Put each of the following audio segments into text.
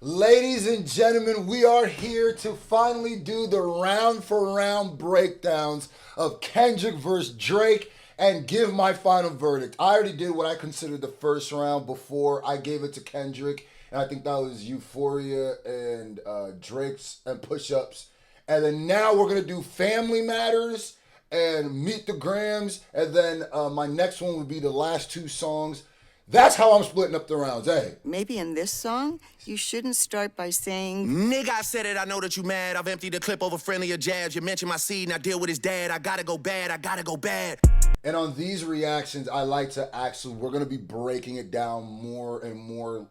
Ladies and gentlemen, we are here to finally do the round for round breakdowns of Kendrick versus Drake and give my final verdict. I already did what I considered the first round before I gave it to Kendrick, and I think that was Euphoria and Drake's and Push-Ups. And then now we're going to do Family Matters and Meet the Grams, and then my next one would be the last two songs. That's how I'm splitting up the rounds, hey. Maybe in this song, you shouldn't start by saying, Nigga, I said it, I know that you mad. I've emptied the clip over friendlier jabs. You mentioned my seed, now deal with his dad. I gotta go bad, I gotta go bad. And on these reactions, I like to actually, we're going to be breaking it down more and more,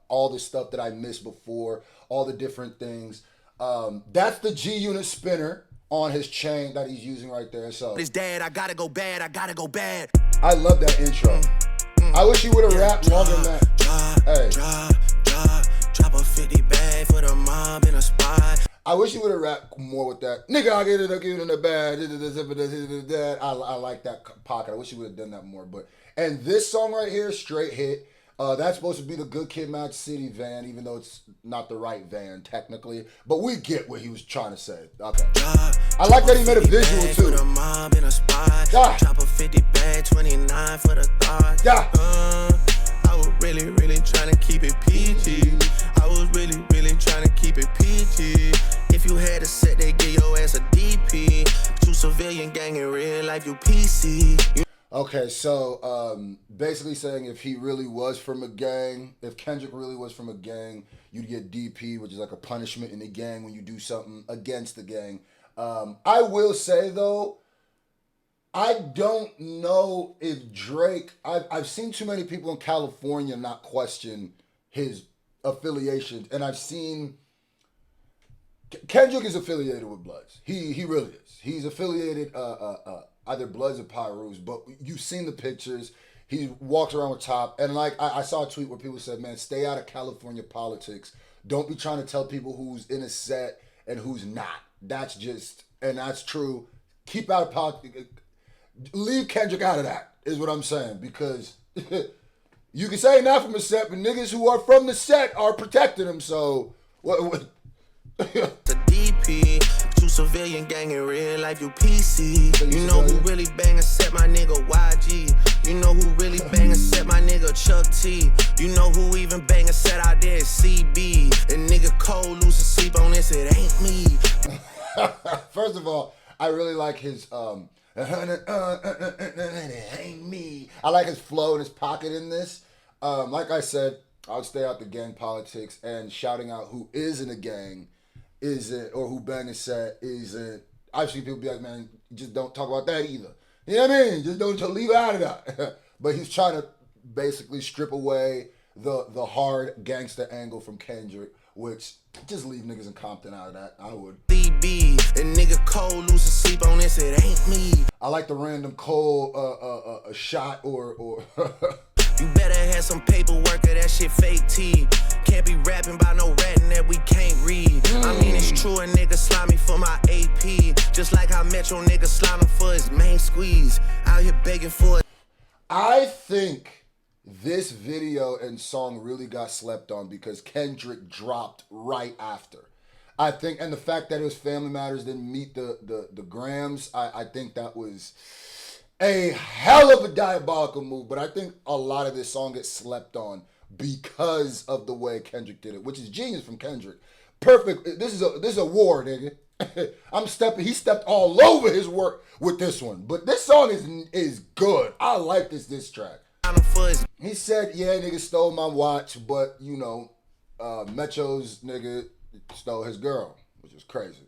all the stuff that I missed before, all the different things. That's the G-Unit spinner on his chain that he's using right there. So His dad, I gotta go bad, I gotta go bad. I love that intro. I wish he would have rapped longer than that. Hey. Drop a 50 bag for the mob in a spot. I wish he would have rapped more with that. Nigga, I'll get it in the bag. I like that pocket. I wish he would have done that more. And this song right here, straight hit. That's supposed to be the Good Kid, Mad City van, even though it's not the right van technically. But we get what he was trying to say. Okay. I like that he made a visual too. Yeah. Drop a 50 bag, 29 for the thought. Yeah. I was really trying to keep it PG. I was really trying to keep it PG. If you had a set, they give your ass a DP. But you civilian gang in real life, you PC. Okay, so basically saying if he really was from a gang, if Kendrick really was from a gang, you'd get DP, which is like a punishment in the gang when you do something against the gang. I will say though, I don't know if Drake, I've seen too many people in California not question his affiliations, and I've seen Kendrick is affiliated with Bloods. He really is. He's affiliated either Bloods or Pyrus, but you've seen the pictures. He walks around with Top, and like I saw a tweet where people said, man, stay out of California politics. Don't be trying to tell people who's in a set and who's not. That's just, and that's true. Keep out of politics. Leave Kendrick out of that, is what I'm saying, because you can say not from a set, but niggas who are from the set are protecting him, so what? The DP, you civilian gang in real life, you PC. You know who really bang and set my nigga YG. You know who really bang and set my nigga Chuck T. You know who even bang and set out there is CB. And nigga Cole losing sleep on this, it ain't me. First of all, I really like his it ain't me. I like his flow and his pocket in this. Like I said, I'll stay out the gang politics, and shouting out who is in a gang isn't, or who bang a set isn't. I've seen people be like, man, just don't talk about that either. You know what I mean? Just don't leave it out of that. But he's trying to basically strip away the hard gangster angle from Kendrick, which just leave niggas in Compton out of that. I would. CB and nigga Cole losing sleep on this, it ain't me. I like the random Cole a shot or You better have some paperwork or that shit fake T. Can't be rapping about no ratting that we can't read. I mean, it's true, a nigga slimy for my AP. Just like how Metro nigga slimy for his main squeeze. Out here begging for it. I think this video and song really got slept on because Kendrick dropped right after. I think, and the fact that it was Family Matters didn't meet the grams, I think that was a hell of a diabolical move, but I think a lot of this song gets slept on because of the way Kendrick did it, which is genius from Kendrick. Perfect. This is a war, nigga. He stepped all over his work with this one, but this song is good. I like this track. He said, yeah, nigga stole my watch, but you know, Metro's nigga stole his girl, which is crazy.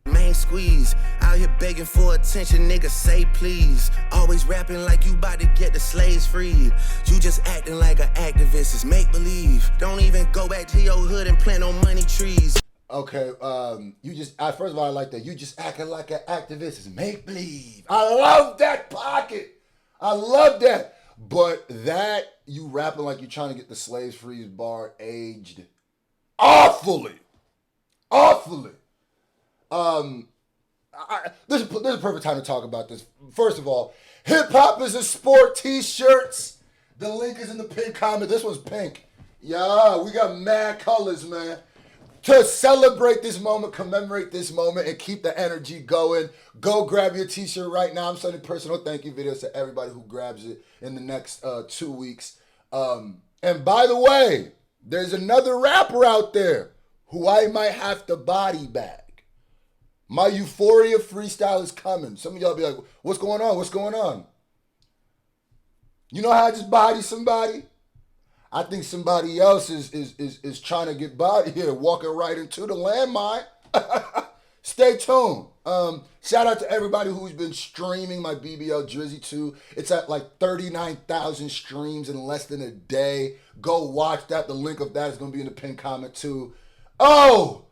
Main squeeze, out here begging for attention, nigga say please. Always rapping like you about to get the slaves freed. You just acting like an activist, it's make believe. Don't even go back to your hood and plant no money trees. Okay, first of all, I like that. You just acting like an activist, it's make believe. I love that pocket. I love that. But that, you rapping like you're trying to get the slaves free bar aged awfully. This is a perfect time to talk about this. First of all, hip hop is a sport. T-shirts. The link is in the pinned comment. This one's pink. Yeah, we got mad colors, man. To celebrate this moment, commemorate this moment, and keep the energy going, go grab your t-shirt right now. I'm sending personal thank you videos to everybody who grabs it in the next 2 weeks. And by the way, there's another rapper out there who I might have to body bag. My Euphoria freestyle is coming. Some of y'all be like, what's going on? What's going on? You know how I just body somebody? I think somebody else is trying to get body here, walking right into the landmine. Stay tuned. Shout out to everybody who's been streaming my BBL Drizzy 2. It's at like 39,000 streams in less than a day. Go watch that. The link of that is going to be in the pinned comment too. Oh,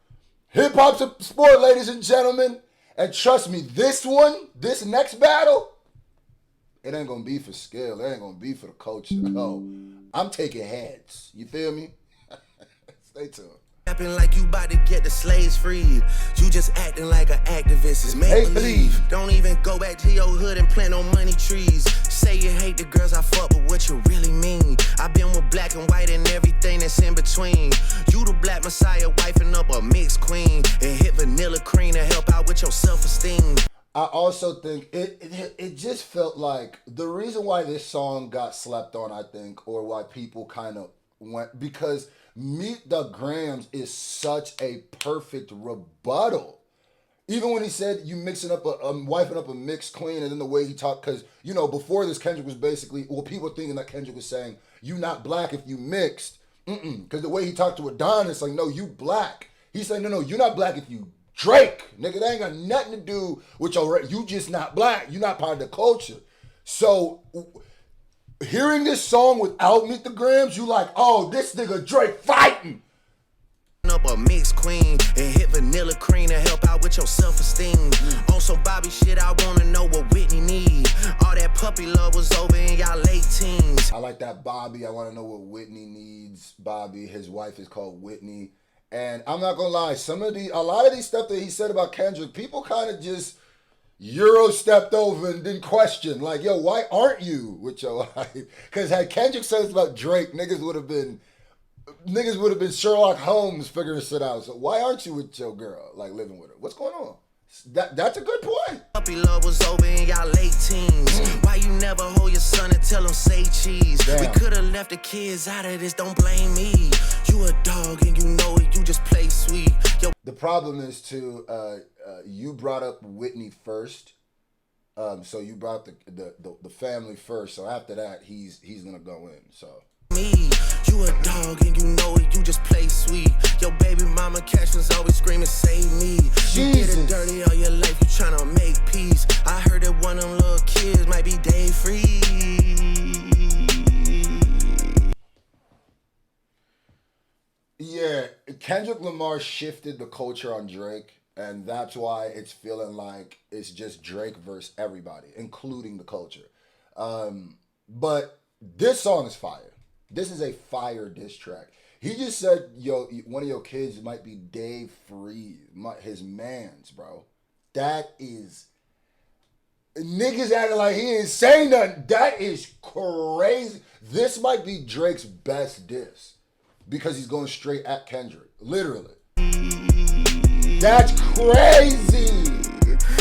hip hop's a sport, ladies and gentlemen. And trust me, this next battle, it ain't going to be for skill. It ain't going to be for the culture. No, I'm taking heads. You feel me? Stay tuned. Acting like you about to get the slaves freed. You just acting like an activist. It's make believe. Don't even go back to your hood and plant on money trees. Say you hate the girls I fuck, but what you really mean? I've been with black and white and everything that's in between. You the black messiah, wifing up a mixed queen, and hit vanilla cream to help out with your self-esteem. I also think it just felt like the reason why this song got slept on, I think, or why people kind of went, because Meet the Grams is such a perfect rebuttal. Even when he said you mixing up wiping up a mixed queen, and then the way he talked, because, you know, before this, Kendrick was basically, well, people thinking that Kendrick was saying, you not black if you mixed. Because the way he talked to Adonis, like, no, you black. He's saying, no, you're not black if you Drake. Nigga, that ain't got nothing to do with your, you just not black. You not part of the culture. So, hearing this song without Meet the Grams, you like, oh, this nigga Drake fighting. Up a mixed queen and hit vanilla cream to help out with your self-esteem. On some Bobby shit, I wanna know what Whitney need. All that puppy love was over in y'all late teens. I like that Bobby. I wanna know what Whitney needs. Bobby, his wife is called Whitney. And I'm not gonna lie, a lot of these stuff that he said about Kendrick, people kind of just Euro stepped over and didn't question. Like, yo, why aren't you with your wife? Because had Kendrick said this about Drake, niggas would have been Sherlock Holmes figuring shit out. So why aren't you with your girl, like living with her? What's going on? That's a good point. Puppy love was over in y'all late teens. Why you never hold your son and tell him say cheese? Damn. We could have left the kids out of this, don't blame me. You a dog and you know it, you just play sweet. Yo. The problem is too, you brought up Whitney first. So you brought the family first. So after that, he's gonna go in. So me, you a dog and you know it, you just play sweet. Your baby mama cash was always screaming, save me. You get it dirty all your life, you tryna make peace. I heard that one of them little kids might be day free. Yeah, Kendrick Lamar shifted the culture on Drake, and that's why it's feeling like it's just Drake versus everybody, including the culture. But this song is fire. This is a fire diss track. He just said, yo, one of your kids might be Dave Freeze, his mans, bro. That is, niggas acting like he ain't saying nothing. That is crazy. This might be Drake's best diss because he's going straight at Kendrick, literally. That's crazy.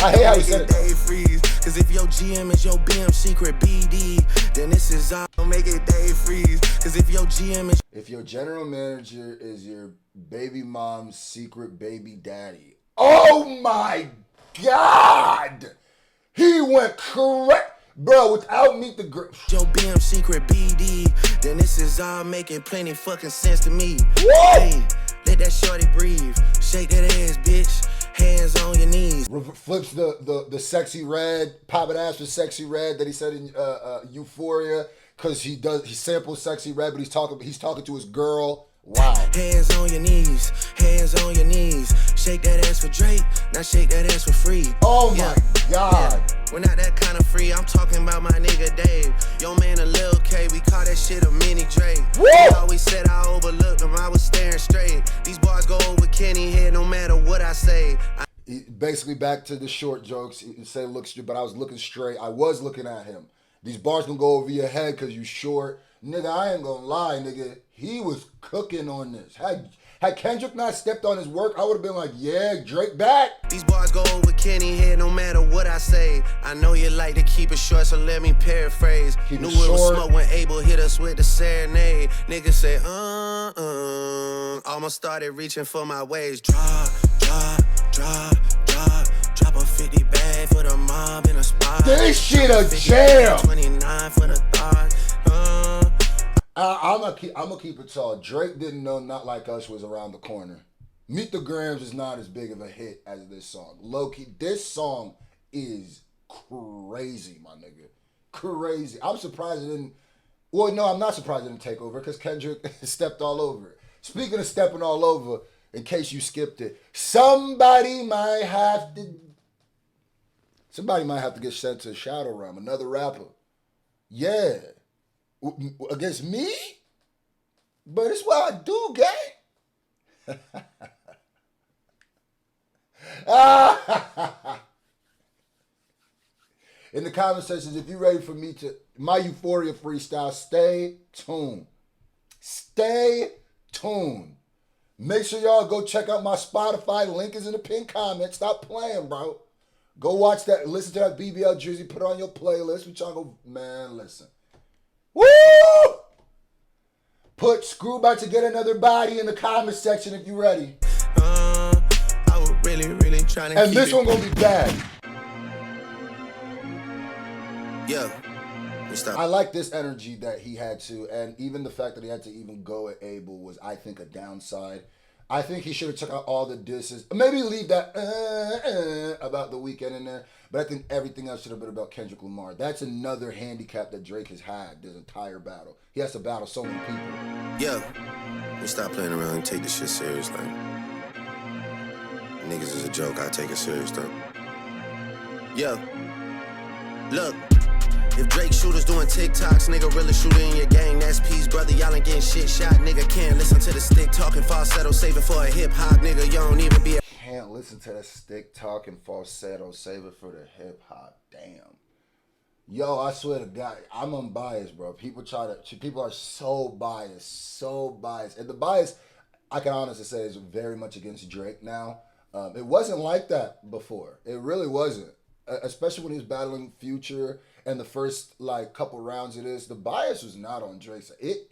I hate how he said it. Dave Freeze, cause if your GM is your BM secret BD, then this is all. Don't make it Dave Freeze, cause if your GM is. If your general manager is your baby mom's secret baby daddy. Oh my God! He went correct. Bro, without Meet the Grams. Your BM secret BD, then this is all making plenty fucking sense to me. What? Hey, let that shorty breathe. Shake that ass, bitch. Hands on your knees. Flips the sexy red, popping ass with sexy red that he said in Euphoria, because he samples sexy red, but he's talking to his girl. Wow. Hands on your knees, hands on your knees. Shake that ass for Drake, now shake that ass for free. Oh my God. Yeah. We're not that kind of free, I'm talking about my nigga Dave. Yo man, a Lil K, we call that shit a mini Drake. He always said I overlooked him, I was staring straight. These bars go over Kenny head no matter what I say. Basically back to the short jokes, he say look straight, but I was looking straight. I was looking at him. These bars gonna go over your head because you short. Nigga, I ain't gonna lie, nigga. He was cooking on this. Had Kendrick not stepped on his work, I would have been like, yeah, Drake back. These bars go over Kenny head no matter what I say. I know you like to keep it short, so let me paraphrase. Keep Knew it it was short. smoke when Abel hit us with the serenade. Niggas say, almost started reaching for my waist. Drop a 50 bag for the mob in a spot. This shit a jam. 29 for the thought. I'm gonna keep it tall. Drake didn't know Not Like Us was around the corner. Meet the Grams is not as big of a hit as this song. Low-key, this song is crazy, my nigga. Crazy. I'm surprised it didn't... Well, no, I'm not surprised it didn't take over because Kendrick stepped all over it. Speaking of stepping all over, in case you skipped it, somebody might have to get sent to the Shadow Realm, another rapper. Yeah. Against me? But it's what I do, gang. In the comment sections, if you're ready for me to my Euphoria freestyle, stay tuned. Stay tuned. Make sure y'all go check out my Spotify. Link is in the pinned comment. Stop playing, bro. Go watch that. Listen to that BBL Drizzy. Put it on your playlist. We trying to go, man, listen. Woo! Put Scru about to get another body in the comment section if you ready. I was really trying to and this one gonna be bad. Yeah. I like this energy that he had to, and even the fact that he had to even go at Abel was, I think, a downside. I think he should have took out all the disses. Maybe leave that about the weekend in there. But I think everything else should have been about Kendrick Lamar. That's another handicap that Drake has had this entire battle. He has to battle so many people. Yeah. We stop playing around and take this shit serious. Like, niggas is a joke. I take it serious, though. Yeah. Look. If Drake shooters doing TikToks, nigga really shooting in your gang, that's peace, brother. Y'all ain't getting shit shot, nigga. Can't listen to the stick talking falsetto, saving for a hip hop, nigga. You don't even be a... Can't listen to that stick talking falsetto, save it for the hip hop. Damn. Yo, I swear to God, I'm unbiased, bro. People are so biased, And the bias, I can honestly say, is very much against Drake now. It wasn't like that before. It really wasn't. Especially when he was battling Future and the first couple rounds of this, the bias was not on Drake. It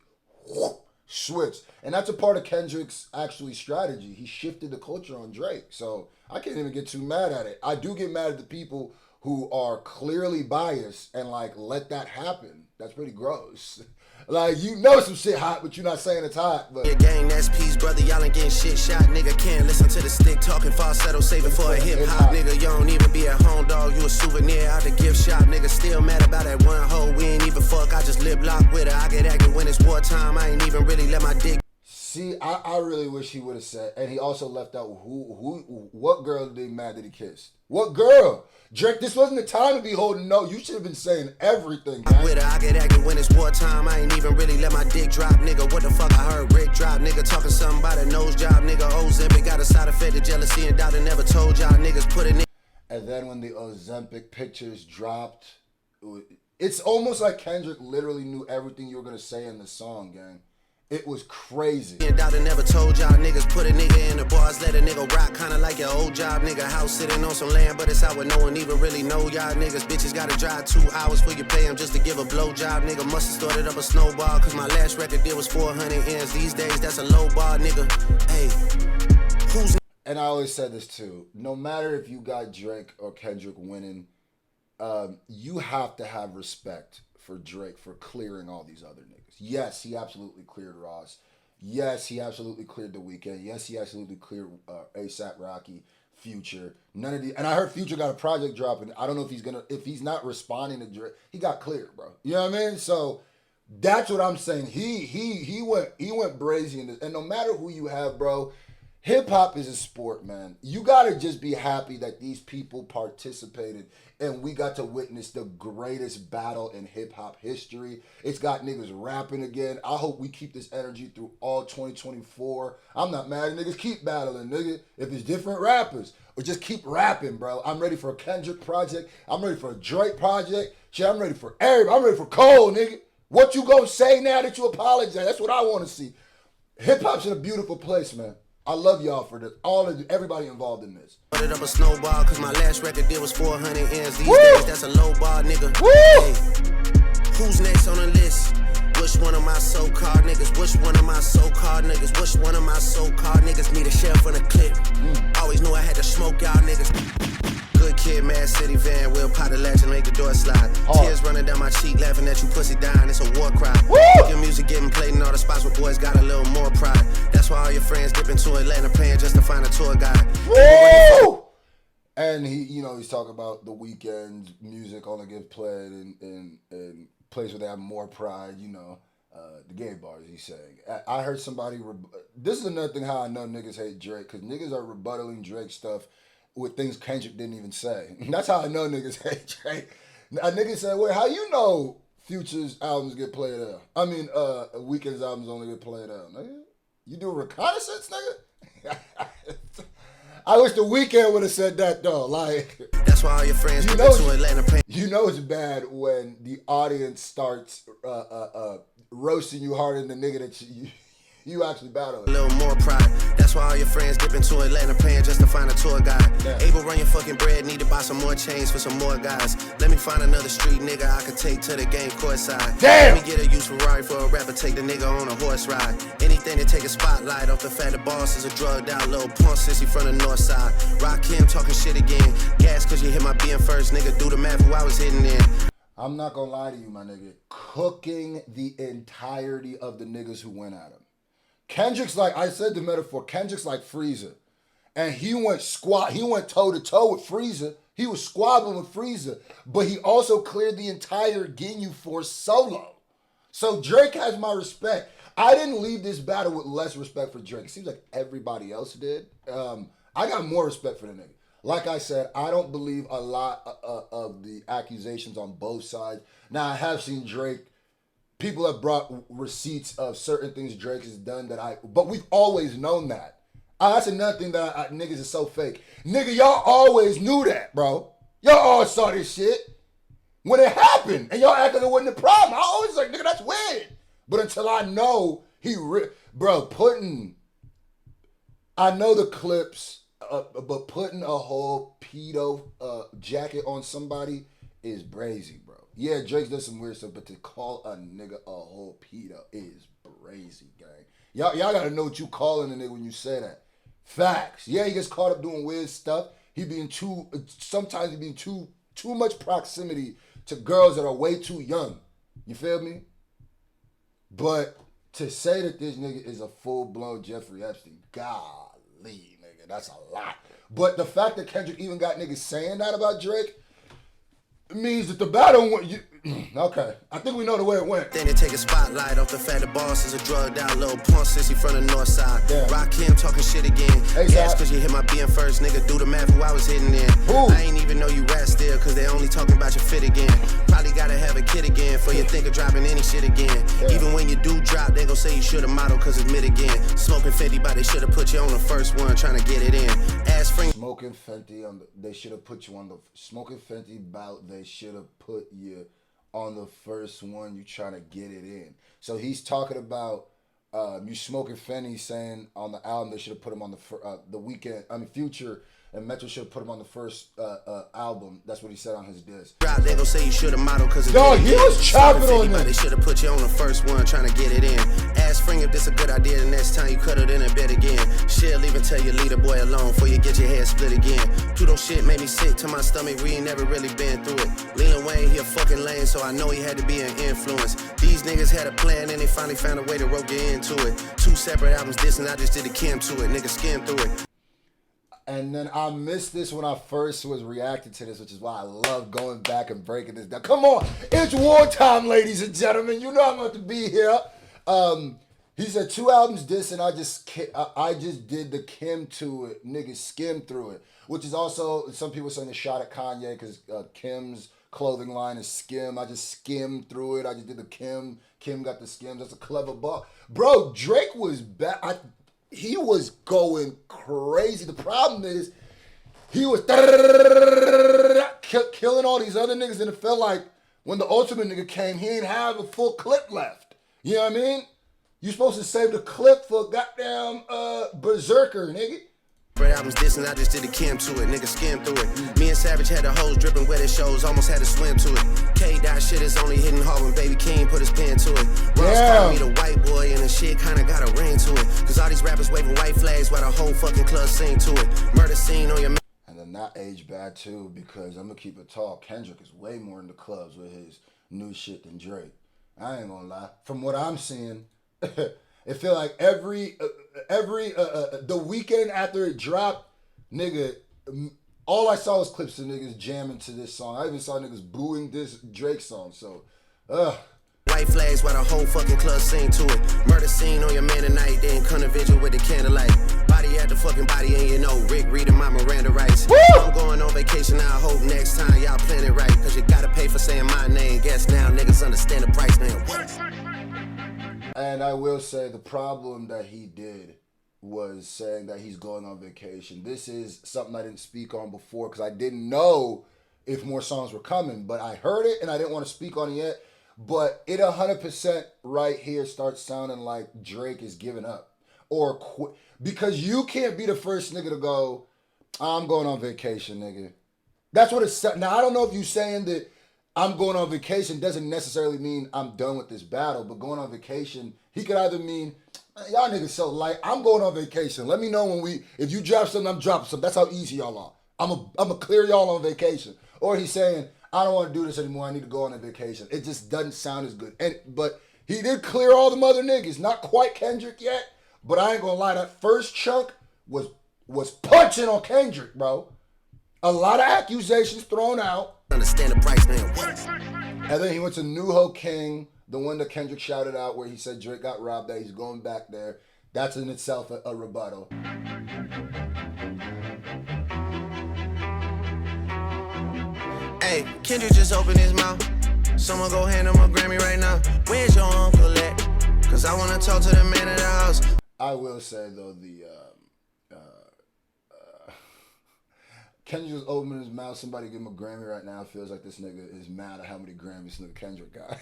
switched. And that's a part of Kendrick's actually strategy. He shifted the culture on Drake. So I can't even get too mad at it. I do get mad at the people who are clearly biased and let that happen. That's pretty gross. You know some shit hot, but you're not saying it's hot. But your gang, that's peace, brother. Y'all ain't getting shit shot, nigga. Can't listen to the stick talking falsetto, saving for a hip hop, nigga. You don't even be at home, dog. You a souvenir out the gift shop, nigga. Still mad about that one hoe. We ain't even fuck. I just lip lock with her. I get active when it's wartime. I ain't even really let my dick. See, I really wish he would have said, and he also left out what girl did he mad that he kissed? What girl? Drake, this wasn't the time to be holding no. You should have been saying everything, man. With her, I get active when it's wartime. I ain't even really let my dick drop, nigga. What the fuck I heard Rick drop, nigga. Talking something about a nose job, nigga. Ozempic got a side effect of jealousy and doubt and never told y'all niggas put it in. And then when the Ozempic pictures dropped, it's almost like Kendrick literally knew everything you were going to say in the song, gang. It was crazy. And doubt and never told y'all niggas put a nigga in the bars, let a nigga rock, kinda like your old job, nigga. House sitting on some land, but it's out where no one even really know y'all niggas. Bitches gotta drive 2 hours for you pay them just to give a blowjob, nigga. Must've started up a snowball, cause my last record deal was 400 M's. These days, that's a low bar, nigga. Hey, who's... And I always said this too. No matter if you got Drake or Kendrick winning, you have to have respect for Drake for clearing all these other niggas. Yes, he absolutely cleared Ross. Yes, he absolutely cleared The Weeknd. Yes, he absolutely cleared A$AP Rocky, Future. None of the, and I heard Future got a project dropping. I don't know if he's not responding to Drake. He got cleared, bro. You know what I mean? So that's what I'm saying. He went brazy in this. And no matter who you have, bro, hip hop is a sport, man. You gotta just be happy that these people participated and we got to witness the greatest battle in hip hop history. It's got niggas rapping again. I hope we keep this energy through all 2024. I'm not mad at niggas. Keep battling, nigga. If it's different rappers, or just keep rapping, bro. I'm ready for a Kendrick project. I'm ready for a Drake project. Shit, I'm ready for everybody. I'm ready for Cole, nigga. What you gonna say now that you apologize? That's what I want to see. Hip hop's in a beautiful place, man. I love y'all for this. Everybody involved in this. Put it up a snowball, cause my last record deal was 400 ends. These days, that's a low bar, nigga. Woo! Hey, who's next on the list? Which one of my so-called niggas? Which one of my so-called niggas? Which one of my so-called niggas need a sheriff on the clip? Always knew I had to smoke y'all niggas. Good kid, Mad City van, we'll pot the latch and make the door slide. Tears running down my cheek, laughing at you pussy dying, it's a war cry. Your music getting played in all the spots where boys got a little more pride. That's why all your friends dip into Atlanta paying just to find a tour guide. Woo! And he's talking about the weekend's music only gets played in places where they have more pride, the gay bars, he's saying. I heard somebody, this is another thing how I know niggas hate Drake, because niggas are rebuttaling Drake stuff with things Kendrick didn't even say. That's how I know niggas hate Drake. A nigga said, wait, how you know Future's albums get played out? I mean, Weekend's albums only get played out. Nigga, you do reconnaissance, nigga? I wish the Weeknd would have said that though. Like, that's why all your friends get to Atlanta paying. You know it's bad when the audience starts roasting you harder than the nigga that you actually battle. A little more pride. That's why all your friends dip into Atlanta paying just to find a tour guide. Yeah. Able run your fucking bread, need to buy some more chains for some more guys. Let me find another street nigga I could take to the game courtside. Damn! Let me get a used Ferrari for a rapper, take the nigga on a horse ride. Anything to take a spotlight off the fact the boss is a drugged out little punk sissy from the north side. Rock him talking shit again. Gas cause you hit my being first, nigga. Do the math who I was hitting in. I'm not gonna lie to you, my nigga. Cooking the entirety of the niggas who went at him. Kendrick's like, I said the metaphor, Kendrick's like Freezer. And he went toe to toe with Freezer. He was squabbling with Freezer. But he also cleared the entire Ginyu Force solo. So Drake has my respect. I didn't leave this battle with less respect for Drake. It seems like everybody else did. I got more respect for the nigga. Like I said, I don't believe a lot of the accusations on both sides. Now, I have seen Drake. People have brought receipts of certain things Drake has done but we've always known that. That's another thing that niggas is so fake. Nigga, y'all always knew that, bro. Y'all all saw this shit when it happened, and y'all acting like it wasn't a problem. I always like, nigga, that's weird. But until I know I know the clips, but putting a whole pedo jacket on somebody is brazy, bro. Yeah, Drake's done some weird stuff, but to call a nigga a whole pedo is brazy, gang. Y'all gotta know what you calling a nigga when you say that. Facts. Yeah, he gets caught up doing weird stuff. Sometimes he being too much proximity to girls that are way too young. You feel me? But to say that this nigga is a full-blown Jeffrey Epstein, golly, nigga, that's a lot. But the fact that Kendrick even got niggas saying that about Drake, it means that the battle went. Okay, I think we know the way it went. Then they take a spotlight off the fact the boss is a drugged out little punk sissy from the north side. Yeah. Rock him talking shit again. Gas cause you hit my being first, nigga. Do the math who I was hitting in. Ooh. I ain't even know you rap still cause they only talking about your fit again. Probably gotta have a kid again for you think of dropping any shit again. Yeah. Even when you do drop, they gon' say you should've modeled cause it's mid again. Smoking Fenty, but they should've put you on the first one trying to get it in. Ass free. Smoking Fenty they should've put you on the smoking Fenty bout. They should've put you on the first one, you trying to get it in. So he's talking about you smoking Fenty, saying on the album they should have put him on the weekend. I mean, Future and Metro should have put him on the first album. That's what he said on his disc. They gon' say you should have modeled cause dog, he was chopping on that. They should have put you on the first one trying to get it in. Ask Spring if this a good idea, the next time you cut it in a bed again. Shit, leave and tell your leader boy alone before you get your head split again. Pluto shit made me sick to my stomach, we ain't never really been through it. Lil Wayne, he a fucking lame, so I know he had to be an influence. These niggas had a plan and they finally found a way to rope you into it. 2 separate albums dissing, I just did the Kim to it, nigga skim through it. And then I missed this when I first was reacting to this, which is why I love going back and breaking this down. Come on, it's wartime, ladies and gentlemen. You know I'm going to be here. He said 2 albums dissing, I just did the Kim to it. Niggas skimmed through it, which is also, some people saying a shot at Kanye because Kim's clothing line is skim. I just skimmed through it. I just did the Kim. Kim got the skims. That's a clever ball. Bro, Drake was back. He was going crazy. The problem is, he was killing all these other niggas, and it felt like When the ultimate nigga came, he ain't have a full clip left. You know what I mean? You supposed to save the clip for goddamn Berserker, nigga. For albums distance, I just did a Kim to it, nigga skim through it. Me and Savage had the hose dripping wet at shows, almost had to swim to it. Kdot shit is only hitting hard when Baby King put his pen to it. Ross called me the white boy and the shit kinda got a ring to it. Cause all these rappers waving white flags while the whole fucking club sing to it. Murder scene on your And then that aged bad too, because I'm gonna keep it tall. Kendrick is way more in the clubs with his new shit than Drake. I ain't gonna lie. From what I'm seeing, it feel like every the weekend after it dropped, nigga, all I saw was clips of niggas jamming to this song. I even saw niggas booing this Drake song. So, white flags while the whole fucking club sing to it. Murder scene on your man tonight, then come to vigil with the candlelight. Body at the fucking body, and you know Rick reading my Miranda rights. Woo! I'm going on vacation, I hope next time y'all plan it right. Cause you gotta pay for saying my name. Guess now niggas understand the price, man. What? And I will say the problem that he did was saying that he's going on vacation. This is something I didn't speak on before because I didn't know if more songs were coming, but I heard it and I didn't want to speak on it yet. But it 100% right here starts sounding like Drake is giving up or quit, because you can't be the first nigga to go, I'm going on vacation, nigga. That's what it's. Now I don't know if you saying that I'm going on vacation doesn't necessarily mean I'm done with this battle, but going on vacation, he could either mean, y'all niggas so light, I'm going on vacation. Let me know if you drop something, I'm dropping something. That's how easy y'all are. I'm a clear y'all on vacation. Or he's saying, I don't want to do this anymore, I need to go on a vacation. It just doesn't sound as good. But he did clear all the other niggas. Not quite Kendrick yet, but I ain't gonna lie, that first chunk was punching on Kendrick, bro. A lot of accusations thrown out. Understand the price, man. What? And then he went to New Ho King, the one that Kendrick shouted out where he said Drake got robbed, that he's going back there. That's in itself a rebuttal. Hey, Kendrick just opened his mouth. Someone go hand him a Grammy right now. Where's your uncle at? Cause I wanna talk to the man of the house. I will say though, Kendrick just opening his mouth. Somebody give him a Grammy right now. Feels like this nigga is mad at how many Grammys nigga Kendrick got.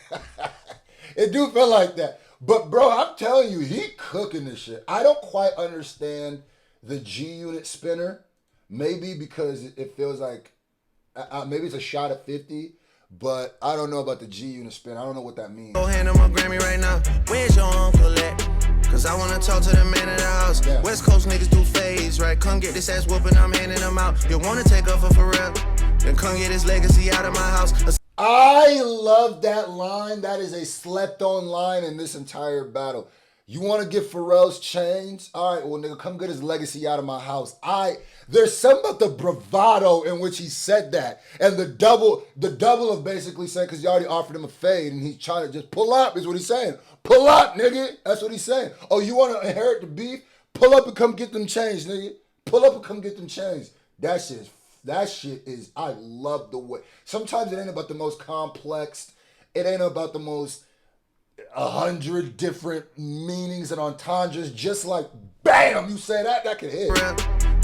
It do feel like that. But bro, I'm telling you, he cooking this shit. I don't quite understand the G Unit spinner. Maybe because it feels like maybe it's a shot at 50. But I don't know about the G Unit spin. I don't know what that means. Go hand him a Grammy right now. Where's your uncle at? Cause I wanna talk to the man of the house. Yeah. West Coast niggas do phase, right? Come get this ass whooping, I'm handing them out. You wanna take off for Pharrell? Then come get his legacy out of my house. I love that line. That is a slept on line in this entire battle. You want to get Pharrell's chains? All right, well, nigga, come get his legacy out of my house. There's something about the bravado in which he said that. And the double of basically saying, because you already offered him a fade, and he's trying to just pull up, is what he's saying. Pull up, nigga. That's what he's saying. Oh, you want to inherit the beef? Pull up and come get them chains, nigga. Pull up and come get them chains. That shit is, I love the way. Sometimes it ain't about the most complex. It ain't about the most 100 different meanings and entendres. Just like, bam, you say that can hit.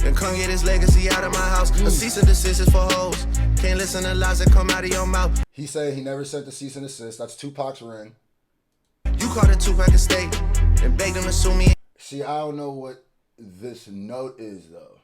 And come get his legacy out of my house. A cease and desist is for hoes. Can't listen to lies that come out of your mouth. He said he never sent the cease and desist. That's Tupac's ring. You called it Tupac a state and begged him to sue me. See, I don't know what this note is though.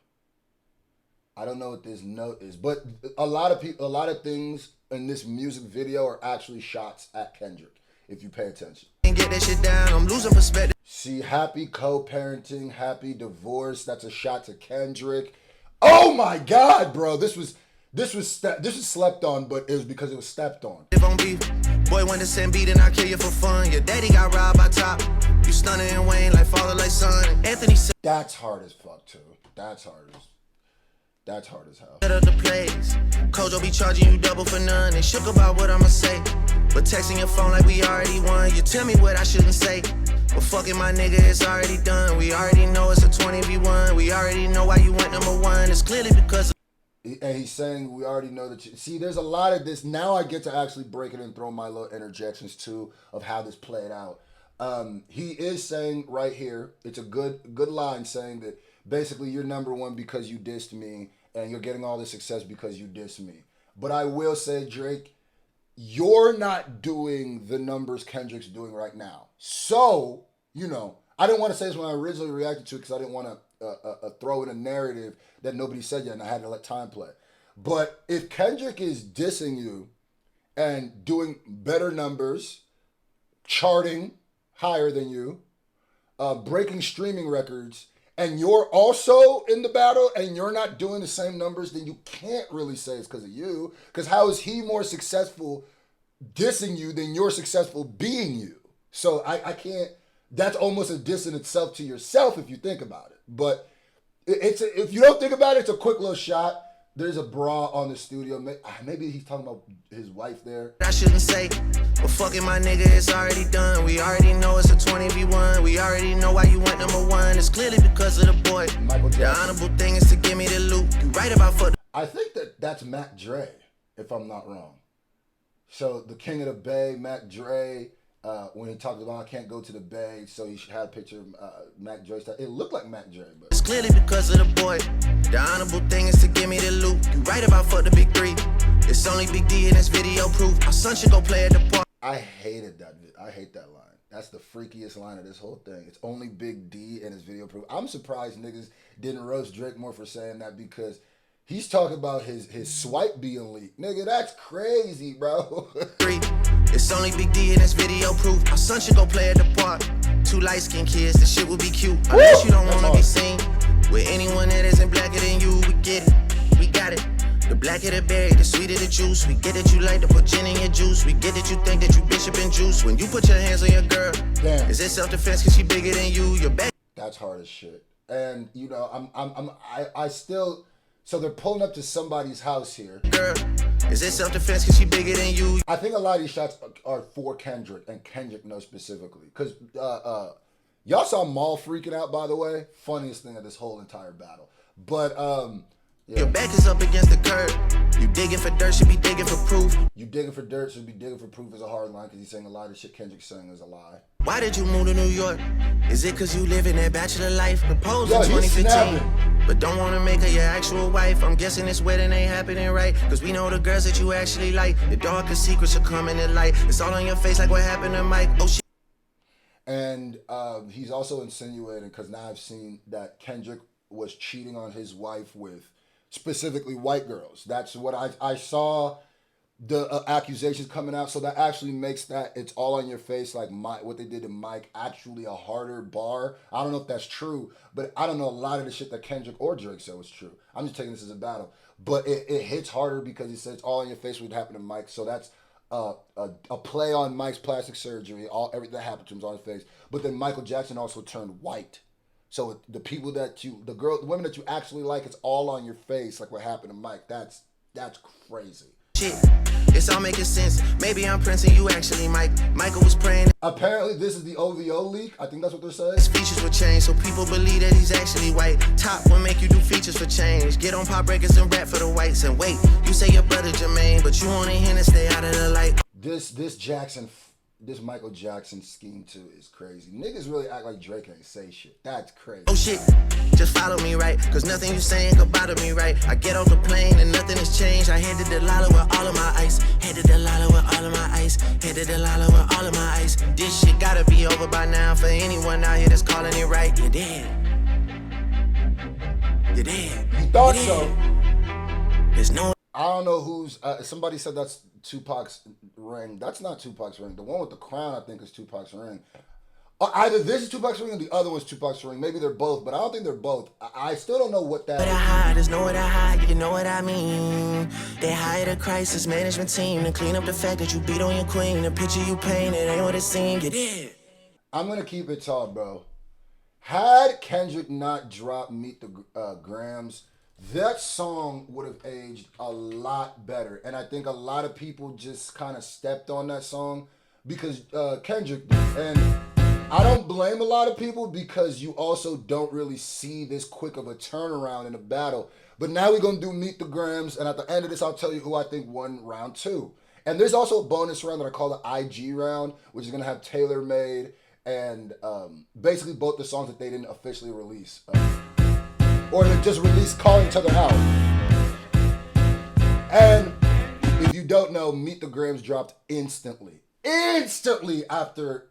I don't know what this note is, but a lot of things in this music video are actually shots at Kendrick, if you pay attention. Get that shit down, I'm losing perspective. See, happy co-parenting, happy divorce, that's a shot to Kendrick. Oh my God, bro, this was slept on, but it was because it was stepped on. If on beef, boy went to send beat and I kill you for fun. Your daddy got robbed by top. You stunning and Wayne like father like son. Anthony said that's hard as fuck too. That's hard as hell. Up the plays. Kojo be charging you double for none. They shook about what I'ma say. But texting your phone like we already won. You tell me what I shouldn't say. But fucking my nigga, it's already done. We already know it's a 20v1. We already know why you went number one. It's clearly because and he's saying we already know that see, there's a lot of this. Now I get to actually break it and throw my little interjections too of how this played out. He is saying right here, it's a good line saying that basically you're number one because you dissed me and you're getting all the success because you dissed me. But I will say, Drake, you're not doing the numbers Kendrick's doing right now. So, you know, I didn't want to say this when I originally reacted to it because I didn't want to throw in a narrative that nobody said yet and I had to let time play. But if Kendrick is dissing you and doing better numbers, charting higher than you, breaking streaming records, and you're also in the battle and you're not doing the same numbers, then you can't really say it's because of you. Because how is he more successful dissing you than you're successful being you? So I can't, that's almost a diss in itself to yourself if you think about it. But if you don't think about it, it's a quick little shot. There's a bra on the studio. Maybe he's talking about his wife there. I shouldn't say, but fucking my nigga, it's already done. We already know it's a 20v1. We already know why you went number one. It's clearly because of the boy. The honorable thing is to give me the loot. You right about fuck. I think that's Mac Dre, if I'm not wrong. So the King of the Bay, Mac Dre, when he talked about I can't go to the Bay, so he had a picture of Mac Dre. It looked like Mac Dre, but it's clearly because of the boy. The honorable thing is to give me the loot. You right about fuck the big three. It's only Big D in this video proof. Our son should go play at the park. I hated that. I hate that line. That's the freakiest line of this whole thing. It's only Big D in his video proof. I'm surprised niggas didn't roast Drake more for saying that because he's talking about his swipe being leaked. Nigga, that's crazy, bro. It's only Big D in this video proof. Our son should go play at the park. Two light-skinned kids, the shit will be cute. Unless you don't want to be seen with anyone that isn't blacker than you. We get it, we got it. The blacker the berry, the sweeter the juice. We get that you like to put gin in your juice. We get that you think that you bishop and juice. When you put your hands on your girl, damn. Is it self-defense cause she bigger than you? You're back. That's hard as shit. And you know, I still. So they're pulling up to somebody's house here. Girl, is it self-defense cause she bigger than you? I think a lot of these shots are for Kendrick, and Kendrick knows specifically. Because y'all saw Maul freaking out, by the way. Funniest thing of this whole entire battle. But, yeah. Your back is up against the curb. You digging for dirt, should be digging for proof. You digging for dirt, should be digging for proof is a hard line because he's saying a lot of shit Kendrick's saying is a lie. Why did you move to New York? Is it cause you live in that bachelor life? Proposed in 2015, but don't wanna make her your actual wife. I'm guessing this wedding ain't happening right, cause we know the girls that you actually like. The darkest secrets are coming to light. It's all on your face like what happened to Mike. Oh shit. And he's also insinuating, because now I've seen that Kendrick was cheating on his wife with specifically white girls. That's what I saw the accusations coming out. So that actually makes that it's all on your face, like what they did to Mike, actually a harder bar. I don't know if that's true, but I don't know a lot of the shit that Kendrick or Drake said was true. I'm just taking this as a battle. But it hits harder because he said it's all on your face what happened to Mike. So that's a play on Mike's plastic surgery. Everything that happened to him is on his face. But then Michael Jackson also turned white. So the people that the women that you actually like, it's all on your face, like what happened to Mike. That's crazy. Shit, it's all making sense. Maybe I'm Prince and you actually Mike. Michael was praying. Apparently this is the OVO leak. I think that's what they're saying. His features will change, so people believe that he's actually white. Top will make you do features for change. Get on pop breakers and rap for the whites. And wait, you say your brother Jermaine, but you only here to stay out of the light. This Michael Jackson scheme too is crazy. Niggas really act like Drake ain't say shit. That's crazy. Oh shit, just follow me right, cause nothing you saying could bother me right. I get off the plane and nothing has changed. I headed to Delilah with all of my ice. Headed to Delilah with all of my ice. Headed to Delilah with all of my ice. This shit gotta be over by now for anyone out here that's calling it right. You're dead. You're dead. You thought so. There's no. I don't know who's. Somebody said that's Tupac's ring. That's not Tupac's ring. The one with the crown, I think, is Tupac's ring. Either this is Tupac's ring or the other one's Tupac's ring. Maybe they're both, but I don't think they're both. I still don't know what that is. There's nowhere to hide, you know what I mean. They hired a crisis management team to clean up the fact that you beat on your queen. The picture you painted ain't what it seemed. You did. I'm going to keep it tall, bro. Had Kendrick not dropped Meet the Grams, that song would have aged a lot better. And I think a lot of people just kind of stepped on that song because Kendrick, and I don't blame a lot of people because you also don't really see this quick of a turnaround in a battle. But now we're going to do Meet the Grams, and at the end of this, I'll tell you who I think won round 2. And there's also a bonus round that I call the IG round, which is going to have Taylor Made and basically both the songs that they didn't officially release. Or they just released calling each other out. And if you don't know, Meet the Grams dropped instantly after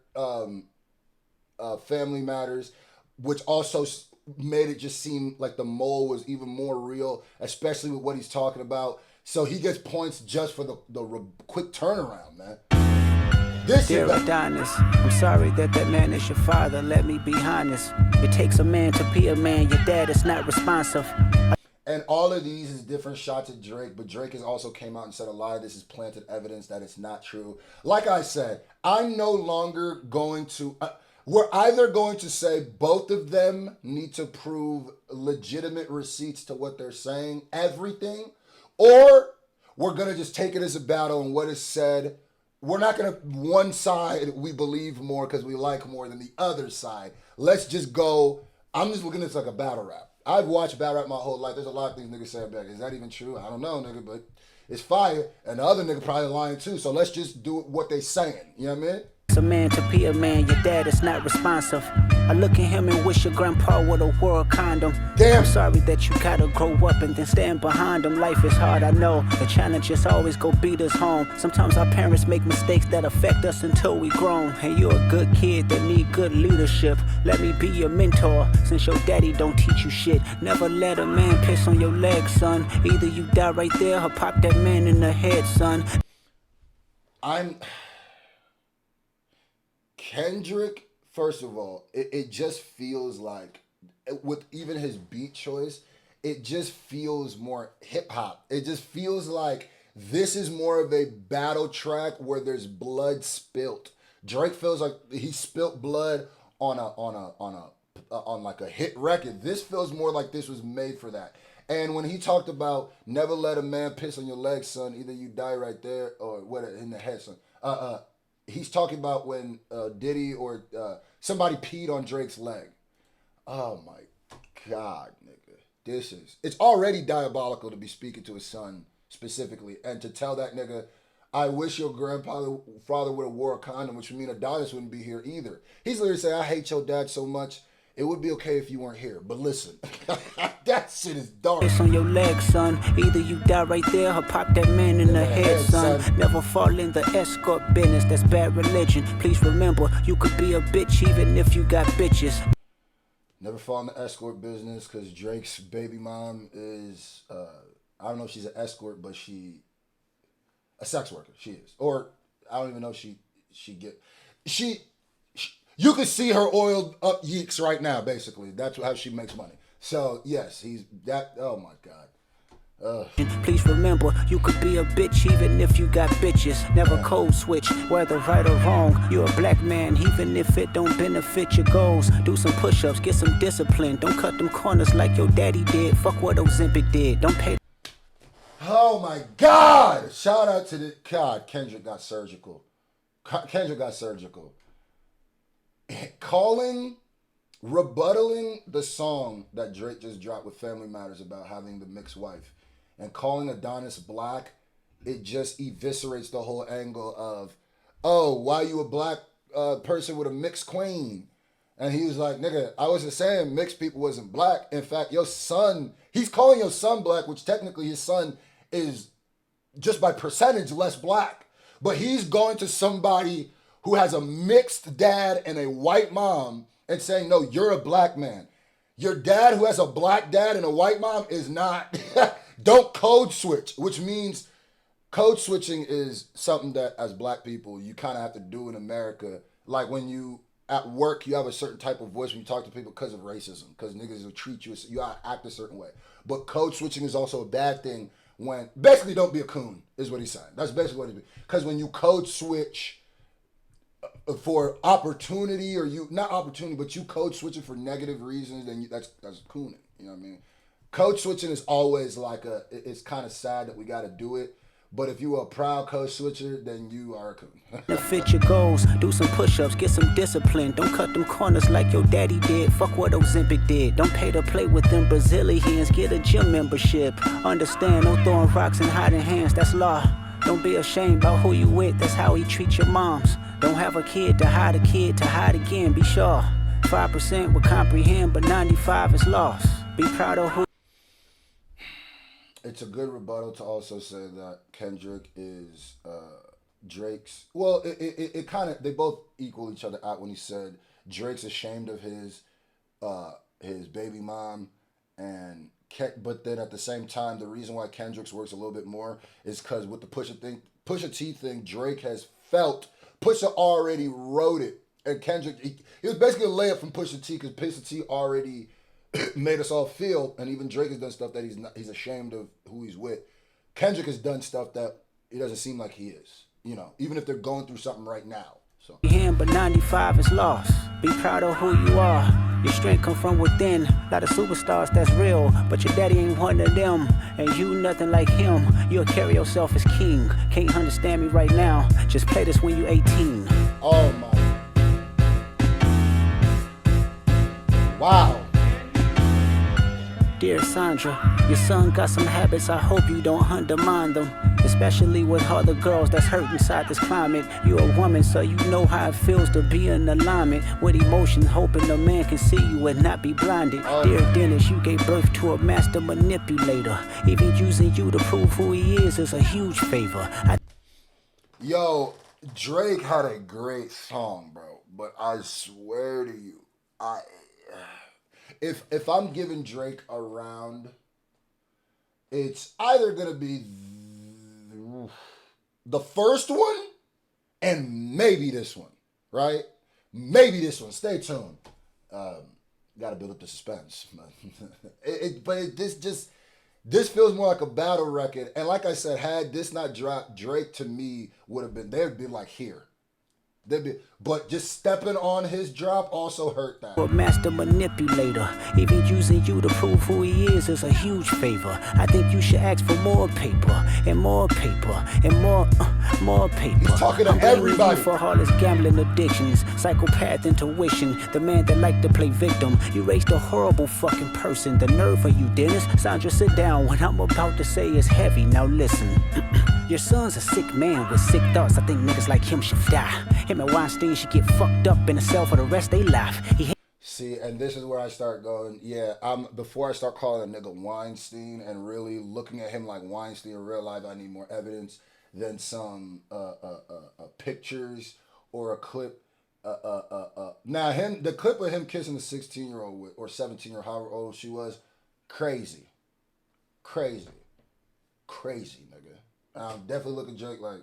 Family Matters, which also made it just seem like the mole was even more real, especially with what he's talking about. So he gets points just for the quick turnaround, man. Dear Adonis, I'm sorry that man is your father. Let me be honest. It takes a man to be a man. Your dad is not responsive. And all of these is different shots at Drake, but Drake has also came out and said a lot of this is planted evidence that it's not true. Like I said, I'm no longer going to... we're either going to say both of them need to prove legitimate receipts to what they're saying, everything, or we're going to just take it as a battle and what is said. We're not going to one side we believe more because we like more than the other side. Let's just go. I'm just looking at this like a battle rap. I've watched battle rap my whole life. There's a lot of things niggas say back. Is that even true? I don't know, nigga, but it's fire. And the other nigga probably lying too. So let's just do what they saying. You know what I mean? A man to be a man, your dad is not responsive. I look at him and wish your grandpa would a world condom. Damn. I'm sorry that you gotta grow up and then stand behind him. Life is hard, I know. The challenges always go beat us home. Sometimes our parents make mistakes that affect us until we grown. And you're a good kid that need good leadership. Let me be your mentor, since your daddy don't teach you shit. Never let a man piss on your leg, son. Either you die right there or pop that man in the head, son. Kendrick, first of all, it just feels like, with even his beat choice, it just feels more hip-hop. It just feels like this is more of a battle track where there's blood spilt. Drake feels like he spilt blood on like a hit record. This feels more like this was made for that. And when he talked about never let a man piss on your leg, son, either you die right there or what in the head, son. He's talking about when Diddy or somebody peed on Drake's leg. Oh my God, nigga. It's already diabolical to be speaking to his son specifically and to tell that nigga, I wish your grandfather would have wore a condom, which would mean Adonis wouldn't be here either. He's literally saying, I hate your dad so much. It would be okay if you weren't here. But listen, that shit is dark. It's on your leg, son. Either you die right there or pop that man in the head, son. Never fall in the escort business. That's bad religion. Please remember, you could be a bitch even if you got bitches. Never fall in the escort business because Drake's baby mom is, I don't know if she's an escort, but a sex worker. She is. Or I don't even know you can see her oiled up yeeks right now, basically. That's how she makes money. So, yes, oh my God. Please remember, you could be a bitch even if you got bitches. Never code switch, whether right or wrong. You're a black man, even if it don't benefit your goals. Do some push-ups, get some discipline. Don't cut them corners like your daddy did. Fuck what Ozempic did. Don't pay. Oh my God! Shout out to Kendrick got surgical. Rebuttaling the song that Drake just dropped with Family Matters about having the mixed wife and calling Adonis black, it just eviscerates the whole angle of, oh, why you a black person with a mixed queen? And he was like, nigga, I wasn't saying mixed people wasn't black. In fact, your son, he's calling your son black, which technically his son is just by percentage less black. But he's going to somebody who has a mixed dad and a white mom and saying, no, you're a black man. Your dad who has a black dad and a white mom is not, don't code switch, which means code switching is something that as black people, you kind of have to do in America. Like when you, at work, you have a certain type of voice when you talk to people because of racism, because niggas will treat you, you gotta act a certain way. But code switching is also a bad thing when, basically don't be a coon, is what he's saying. That's basically what he's saying. Because when you code switch for opportunity, or not opportunity, but you code switching for negative reasons, then that's cooning. You know what I mean? Code switching is always like it's kind of sad that we got to do it. But if you are a proud code switcher, then you are a coon. Fit your goals, do some push-ups, get some discipline. Don't cut them corners like your daddy did. Fuck what Ozempic did. Don't pay to play with them Brazilians. Get a gym membership. Understand, no throwing rocks and hiding hands. That's law. Don't be ashamed about who you with. That's how he treats your moms. Don't have a kid to hide again. Be sure 5% will comprehend, but 95 is lost. Be proud of who. it's a good rebuttal to also say that Kendrick is Drake's. Well, it kind of, they both equal each other out when he said Drake's ashamed of his baby mom, and but then at the same time, the reason why Kendrick's works a little bit more is because with the Pusha T thing, Drake has felt Pusha already wrote it, and Kendrick he was basically a layup from Pusha T because Pusha T already made us all feel, and even Drake has done stuff that he's ashamed of who he's with. Kendrick has done stuff that it doesn't seem like he is, even if they're going through something right now. So Him, but 95 is lost. Be proud of who you are. Your strength come from within. Lot of superstars that's real, but your daddy ain't one of them. And you nothing like him. You'll carry yourself as king. Can't understand me right now. Just play this when you 18. oh my, wow. Dear Sandra, your son got some habits, I hope you don't undermine them. Especially with other girls that's hurt inside this climate. You're a woman, so you know how it feels to be in alignment with emotions, hoping a man can see you and not be blinded. Dear Dennis, you gave birth to a master manipulator. Even using you to prove who he is a huge favor. Yo, Drake had a great song, bro, but I swear to you, if I'm giving Drake a round, it's either gonna be the first one and maybe this one, right? Maybe this one. Stay tuned. Got to build up the suspense. This feels more like a battle record. And like I said, had this not dropped, Drake to me they'd be like here. But just stepping on his drop also hurt that. A master manipulator, even using you to prove who he is a huge favor. I think you should ask for more paper and more paper and more paper. He's talking to everybody. You for all his gambling addictions, psychopath intuition, the man that liked to play victim. You raised a horrible fucking person. The nerve of you, Dennis. Sandra, sit down. What I'm about to say is heavy. Now listen. Your son's a sick man with sick thoughts. I think niggas like him should die. Him and Weinstein should get fucked up in a cell for the rest of their life. See, and this is where I start going, before I start calling a nigga Weinstein and really looking at him like Weinstein in real life, I need more evidence than some pictures or a clip. Now, the clip of him kissing the 16-year-old or 17-year-old, however old she was, crazy, nigga. I'm definitely looking at Drake like,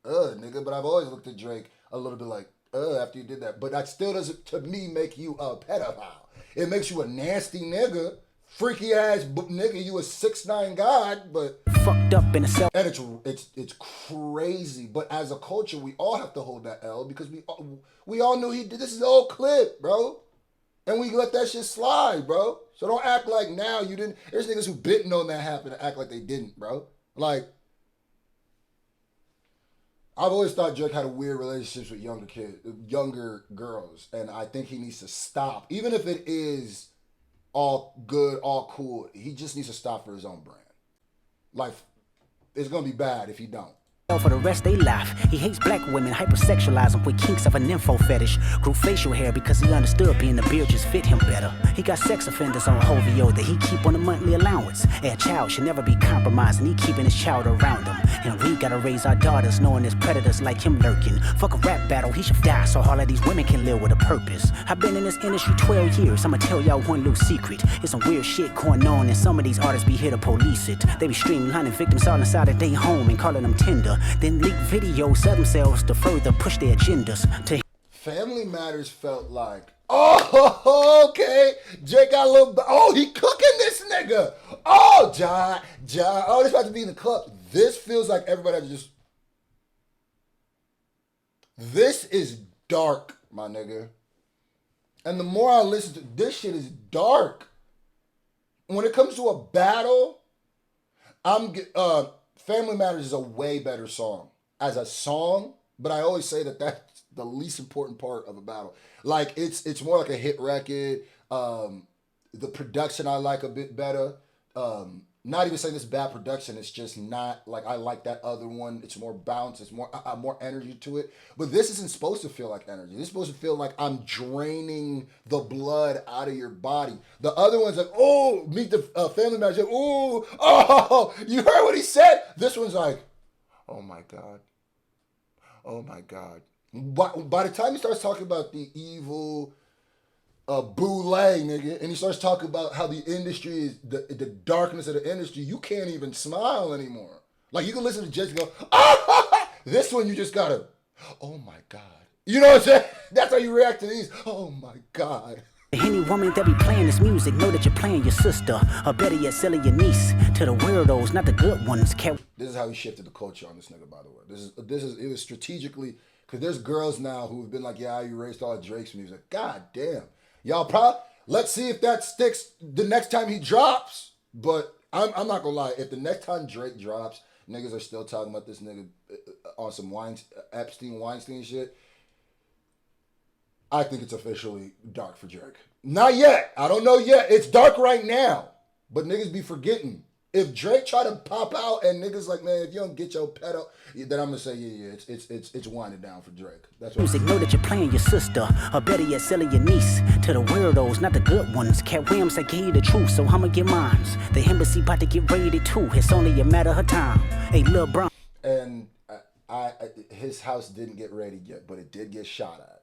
nigga. But I've always looked at Drake a little bit like, after you did that. But that still doesn't, to me, make you a pedophile. It makes you a nasty nigga, freaky ass nigga. You a 6'9" god, but fucked up in a cell. And it's crazy. But as a culture, we all have to hold that L because we all knew he did. This is the old clip, bro. And we let that shit slide, bro. So don't act like now you didn't. There's niggas who been known that happened to act like they didn't, bro. Like, I've always thought Drake had a weird relationships with younger girls, and I think he needs to stop. Even if it is all good, all cool, he just needs to stop for his own brand. Like, it's gonna be bad if he don't. For the rest of their life. He hates black women, hypersexualize them with kinks of an info fetish. Grew facial hair because he understood being the beard just fit him better. He got sex offenders on Hovio that he keep on a monthly allowance. A child should never be compromised and he keeping his child around him. And we gotta raise our daughters knowing there's predators like him lurking. Fuck a rap battle, he should die so all of these women can live with a purpose. I've been in this industry 12 years, I'ma tell y'all one little secret. It's some weird shit going on and some of these artists be here to police it. They be streamlining victims all inside of their home and calling them tender. Then leak videos, sell themselves to further push their agendas. Family Matters felt like, oh, okay, Jake got a little, he cooking this nigga. Oh, John, oh, this about to be in the club. This feels like everybody this is dark, my nigga. And the more I listen to, this shit is dark. When it comes to a battle, Family Matters is a way better song as a song, but I always say that that's the least important part of a battle. Like, it's more like a hit record. The production I like a bit better. not even saying this is bad production. It's just not like I like that other one. It's more balanced. It's more energy to it. But this isn't supposed to feel like energy. This is supposed to feel like I'm draining the blood out of your body. The other one's like, oh, meet the family member. Like, oh, you heard what he said? This one's like, oh my God. Oh my God. By the time he starts talking about the evil boule, nigga, and he starts talking about how the industry is the darkness of the industry, you can't even smile anymore. Like, you can listen to Jesse go, ah! This one you just gotta, oh my God. You know what I'm saying? That's how you react to these. Oh my God. Any woman that be playing this music, know that you're playing your sister, or better yet, selling your niece to the weirdos, not the good ones. This is how he shifted the culture on this nigga, by the way. It was strategically, because there's girls now who've been like, yeah, I erased all of Drake's music. God damn. Y'all let's see if that sticks the next time he drops. But I'm not gonna lie, if the next time Drake drops, niggas are still talking about this nigga on some Weinstein shit, I think it's officially dark for Drake. Not yet. I don't know yet. It's dark right now. But niggas be forgetting. If Drake try to pop out and niggas like, man, if you don't get your pedal, then I'm gonna say, yeah, it's winding down for Drake. That's what music, know that you're playing your sister, or better yet, selling your niece to the weirdos, not the good ones. Cat Williams, I gave you the truth, so I'ma get mines. The embassy about to get raided too. It's only a matter of time. Hey, Lil Bron. And his house didn't get raided yet, but it did get shot at.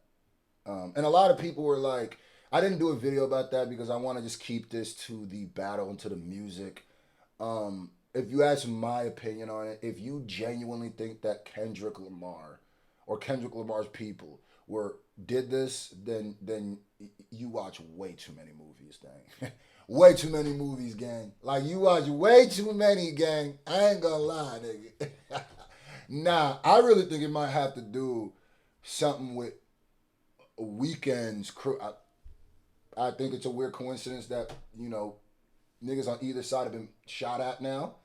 And a lot of people were like, I didn't do a video about that because I want to just keep this to the battle and to the music. If you ask my opinion on it, if you genuinely think that Kendrick Lamar or Kendrick Lamar's people did this, then you watch way too many movies, dang. Way too many movies, gang. Like, you watch way too many, gang. I ain't gonna lie, nigga. Nah, I really think it might have to do something with Weeknd's crew. I think it's a weird coincidence that, you know, niggas on either side have been shot at now.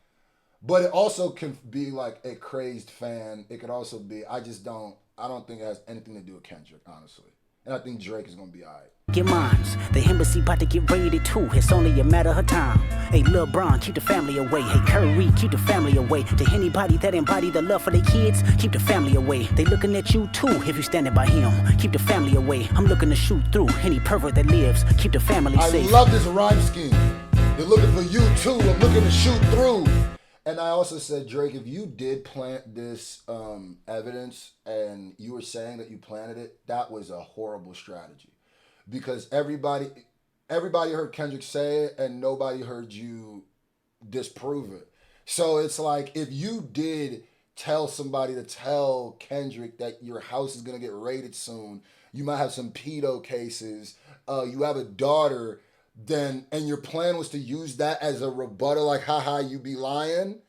But it also can be like a crazed fan. It could also be, I don't think it has anything to do with Kendrick, honestly. And I think Drake is going to be all right. Get mines. The embassy about to get raided too. It's only a matter of time. Hey, Lil Bron, keep the family away. Hey, Curry, keep the family away. To anybody that embody the love for their kids, keep the family away. They looking at you too if you standing by him. Keep the family away. I'm looking to shoot through any pervert that lives. Keep the family safe. I love this rhyme scheme. They're looking for you too. I'm looking to shoot through. And I also said, Drake, if you did plant this evidence and you were saying that you planted it, that was a horrible strategy. Because everybody heard Kendrick say it and nobody heard you disprove it. So it's like, if you did tell somebody to tell Kendrick that your house is going to get raided soon, you might have some pedo cases, you have a daughter, and your plan was to use that as a rebuttal, like, haha, you be lying.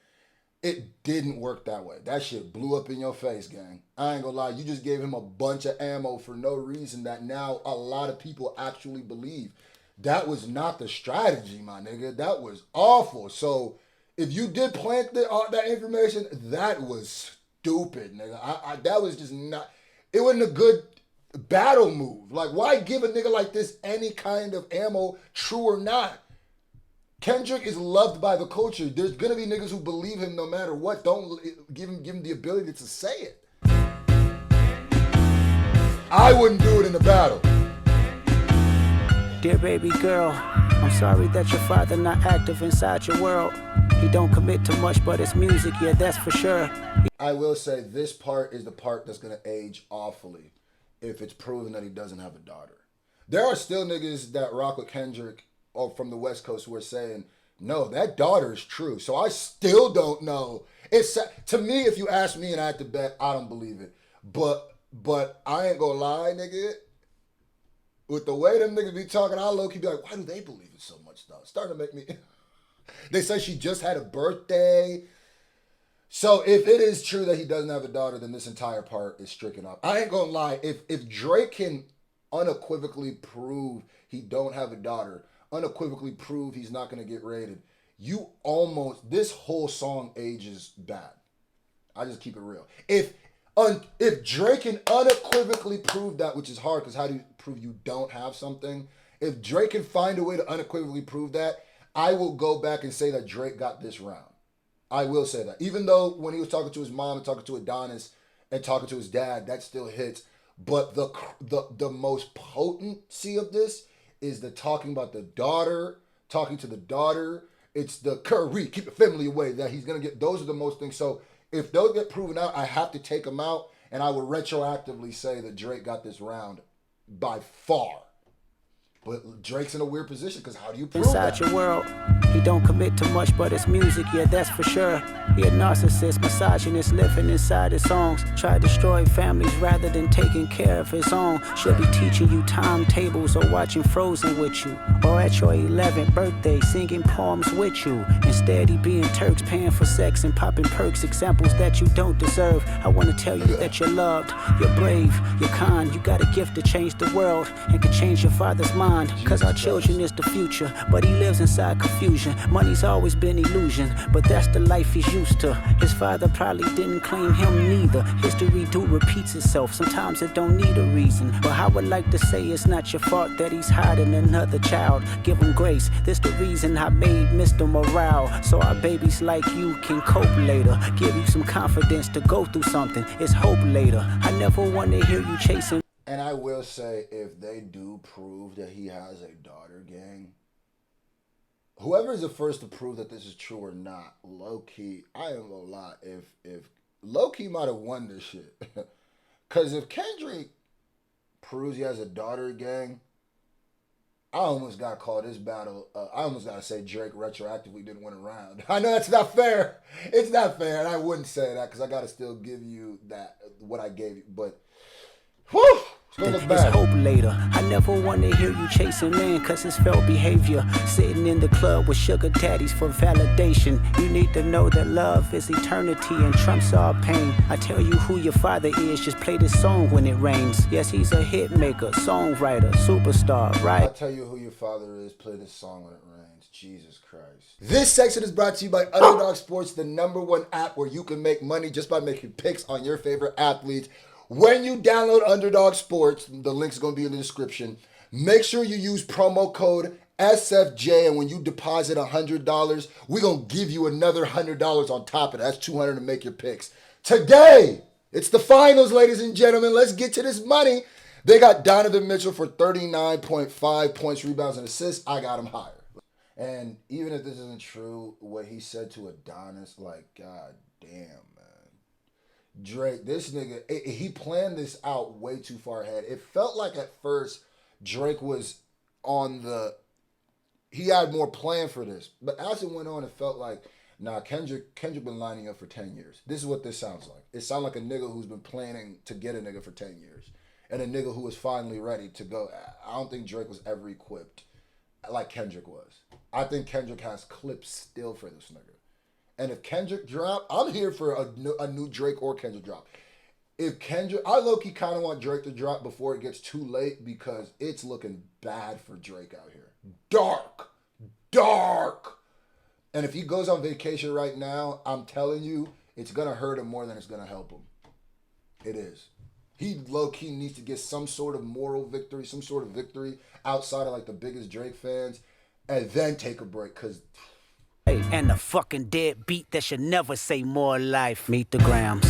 It didn't work that way. That shit blew up in your face, gang. I ain't gonna lie. You just gave him a bunch of ammo for no reason that now a lot of people actually believe. That was not the strategy, my nigga. That was awful. So if you did plant that information, that was stupid, nigga. That was just not, it wasn't a good battle move. Like, why give a nigga like this any kind of ammo, true or not? Kendrick is loved by the culture. There's gonna be niggas who believe him no matter what. Don't give him the ability to say it. I wouldn't do it in a battle. Dear baby girl, I'm sorry that your father not active inside your world. He don't commit to much, but it's music, yeah, that's for sure. I will say this part is the part that's gonna age awfully if it's proven that he doesn't have a daughter. There are still niggas that rock with Kendrick or from the West Coast who are saying, no, that daughter is true. So I still don't know. It's, to me, if you ask me and I had to bet, I don't believe it. But I ain't gonna lie, nigga. With the way them niggas be talking, I low-key be like, why do they believe it so much, though? It's starting to make me... They say she just had a birthday. So if it is true that he doesn't have a daughter, then this entire part is stricken up. I ain't gonna lie. If Drake can unequivocally prove he don't have a daughter, unequivocally prove he's not going to get raided, this whole song ages bad. I just keep it real. If Drake can unequivocally prove that, which is hard because how do you prove you don't have something? If Drake can find a way to unequivocally prove that, I will go back and say that Drake got this round. I will say that. Even though when he was talking to his mom and talking to Adonis and talking to his dad, that still hits. But the most potency of this is the talking about the daughter, talking to the daughter. It's the Curry, keep the family away, that he's going to get. Those are the most things. So if those get proven out, I have to take them out. And I would retroactively say that Drake got this round by far. But Drake's in a weird position because how do you prove Inside that? your world, he don't commit to much, but it's music, yeah, that's for sure. He a narcissist, misogynist, living inside his songs. Try to destroy families rather than taking care of his own. Should be teaching you timetables or watching Frozen with you. Or at your 11th birthday, singing poems with you. Instead, he being Turks, paying for sex and popping perks, examples that you don't deserve. I want to tell you that you're loved, you're brave, you're kind. You got a gift to change the world and can change your father's mind. Cause our children is the future, but he lives inside confusion. Money's always been illusion, but that's the life he's used to. His father probably didn't claim him neither. History do repeats itself, sometimes it don't need a reason. But I would like to say it's not your fault that he's hiding another child. Give him grace, this the reason I made Mr. Morale. So our babies like you can cope later. Give you some confidence to go through something, it's hope later. I never want to hear you chasing. And I will say, if they do prove that he has a daughter gang, whoever is the first to prove that this is true or not, low-key, I ain't gonna lie, if low-key might have won this shit. Because if Kendrick proves he has a daughter gang, I almost got to call this battle, I almost got to say Drake retroactively didn't win a round. I know that's not fair. It's not fair, and I wouldn't say that because I got to still give you that, what I gave you, but whew! It's hope later. I never want to hear you chasing man, cause it's felt behavior. Sitting in the club with sugar daddies for validation. You need to know that love is eternity and trumps all pain. I tell you who your father is, just play this song when it rains. Yes, he's a hit maker, songwriter, superstar, right? I tell you who your father is, play this song when it rains. Jesus Christ. This section is brought to you by Underdog Sports, the #1 app where you can make money just by making picks on your favorite athletes. When you download Underdog Sports, the link's going to be in the description, make sure you use promo code SFJ, and when you deposit $100, we're going to give you another $100 on top of that. That's $200 to make your picks. Today, it's the finals, ladies and gentlemen. Let's get to this money. They got Donovan Mitchell for 39.5 points, rebounds, and assists. I got him higher. And even if this isn't true, what he said to Adonis, like, god damn, Drake, this nigga, he planned this out way too far ahead. It felt like at first Drake was he had more plan for this. But as it went on, it felt like, nah, Kendrick been lining up for 10 years. This is what this sounds like. It sounds like a nigga who's been planning to get a nigga for 10 years. And a nigga who was finally ready to go. I don't think Drake was ever equipped like Kendrick was. I think Kendrick has clips still for this nigga. And if Kendrick drop, I'm here for a new Drake or Kendrick drop. If Kendrick, I low-key kind of want Drake to drop before it gets too late because it's looking bad for Drake out here. Dark. And if he goes on vacation right now, I'm telling you, it's going to hurt him more than it's going to help him. It is. He low-key needs to get some sort of moral victory, some sort of victory outside of like the biggest Drake fans, and then take a break because... And the fucking dead beat that should never say more life. Meet the grams.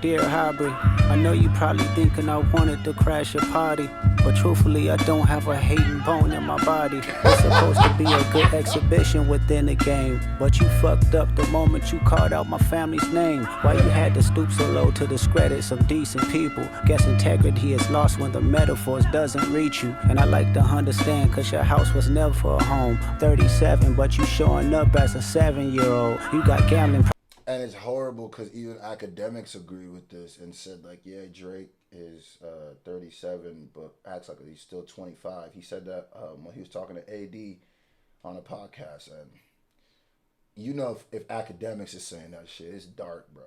Dear Hybrid, I know you probably thinking I wanted to crash your party, but truthfully I don't have a hating bone in my body. It's supposed to be a good exhibition within the game, but you fucked up the moment you called out my family's name. Why you had to stoop so low to discredit some decent people? Guess integrity is lost when the metaphors doesn't reach you. And I like to understand cause your house was never a home. 37 but you showing up as a 7-year-old. You got gambling. And it's horrible because even academics agree with this and said, like, yeah, Drake is 37, but acts like he's still 25. He said that when he was talking to AD on a podcast. And you know if academics is saying that shit, it's dark, bro.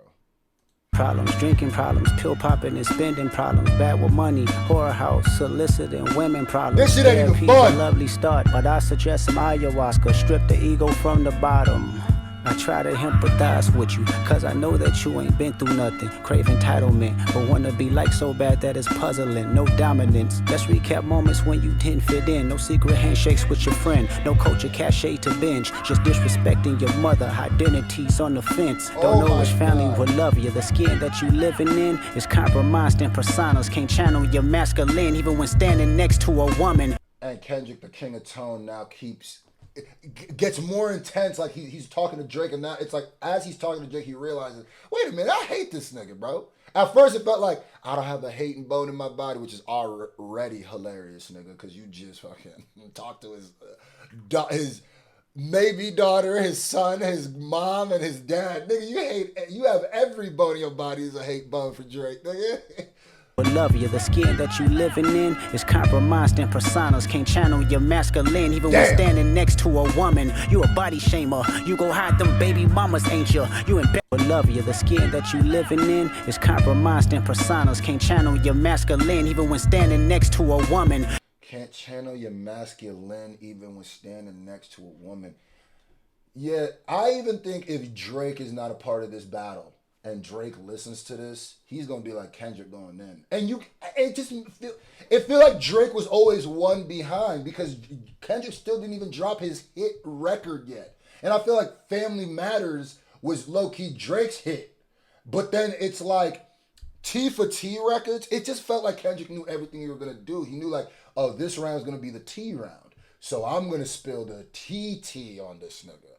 Problems, drinking problems, pill popping and spending problems, bad with money, horror house, soliciting women problems. This shit ain't even fun. A lovely start, but I suggest some ayahuasca, strip the ego from the bottom. I try to empathize with you, cause I know that you ain't been through nothing. Crave entitlement, but wanna be like so bad that it's puzzling. No dominance. Let's recap moments when you didn't fit in. No secret handshakes with your friend. No culture cachet to binge. Just disrespecting your mother. Identities on the fence. Don't know which family will love you. The skin that you living in is compromised in personas. Can't channel your masculine even when standing next to a woman. And Kendrick, the king of tone, now gets more intense. Like he's talking to Drake, and now it's like as he's talking to Drake, he realizes, wait a minute, I hate this nigga, bro. At first it felt like I don't have a hating bone in my body, which is already hilarious, nigga, because you just fucking talk to his maybe daughter, his son, his mom, and his dad. Nigga, you have every bone in your body is a hate bone for Drake, nigga. Love you. The skin that you living in is compromised in personas. Can't channel your masculine even when standing next to a woman. You a body shamer. You go hide them baby mamas, ain't you? You love you. The skin that you living in is compromised in personas. Can't channel your masculine even when standing next to a woman. Can't channel your masculine even when standing next to a woman. Yeah, I even think if Drake is not a part of this battle, and Drake listens to this, he's gonna be like Kendrick going in. And it feel like Drake was always one behind because Kendrick still didn't even drop his hit record yet. And I feel like Family Matters was low-key Drake's hit. But then it's like T for T records, it just felt like Kendrick knew everything you were gonna do. He knew like, oh, this round's gonna be the T round. So I'm gonna spill the TT on this nigga.